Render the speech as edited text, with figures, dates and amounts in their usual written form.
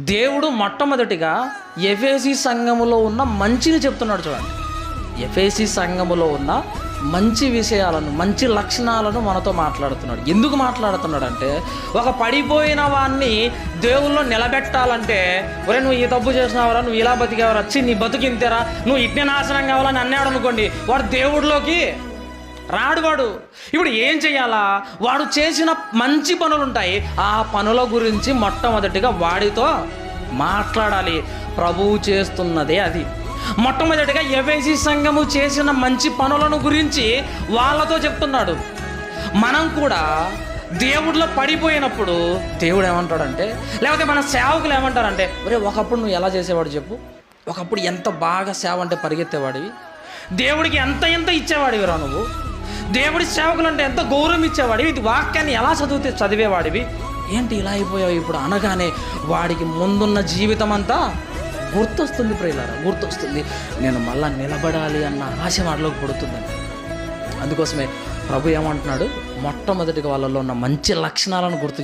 దేవుడు మొట్టమొదటిగా ఎఫెసీ సంఘములో ఉన్న మంచిని చెప్తున్నాడు. చూడండి, ఎఫెసీ సంఘములో ఉన్న మంచి విషయాలను, మంచి లక్షణాలను మనతో మాట్లాడుతున్నాడు. ఎందుకు మాట్లాడుతున్నాడు అంటే, ఒక పడిపోయిన వాడిని దేవుల్లో నిలబెట్టాలంటే, ఒరే నువ్వు ఈ తప్పు చేసినావరా, నువ్వు ఇలా బతికేవరా, వచ్చి నీ బతుకింతేరా, నువ్వు ఇట్నే నాశనం కావాలని అన్నాడు అనుకోండి, వాడు దేవుడిలోకి రాడు. వాడు ఇప్పుడు ఏం చెయ్యాలా? వాడు చేసిన మంచి పనులు ఉంటాయి, ఆ పనుల గురించి మొట్టమొదటిగా వాడితో మాట్లాడాలి. ప్రభువు చేస్తున్నదే అది. మొట్టమొదటిగా ఎఫెసీ సంఘము చేసిన మంచి పనులను గురించి వాళ్ళతో చెప్తున్నాడు. మనం కూడా దేవుడిలో పడిపోయినప్పుడు దేవుడు ఏమంటాడంటే, లేకపోతే మన సేవకులు ఏమంటారంటే, ఒరే ఒకప్పుడు నువ్వు ఎలా చేసేవాడు చెప్పు, ఒకప్పుడు ఎంత బాగా సేవ అంటే పరిగెత్తేవాడివి, దేవుడికి ఎంత ఇచ్చేవాడివిరా నువ్వు, దేవుడి సేవకులు అంటే ఎంత గౌరవం ఇచ్చేవాడివి, ఇది వాక్యాన్ని ఎలా చదివేవాడివి, ఏంటి ఇలా అయిపోయావు ఇప్పుడు అనగానే వాడికి ముందున్న జీవితం అంతా గుర్తొస్తుంది. ప్రియులారా, గుర్తొస్తుంది. నేను మళ్ళా నిలబడాలి అన్న ఆశ వాడిలోకి పుడుతుందండి. అందుకోసమే ప్రభు ఏమంటున్నాడు, మొట్టమొదటిగా వాళ్ళలో ఉన్న మంచి లక్షణాలను గుర్తు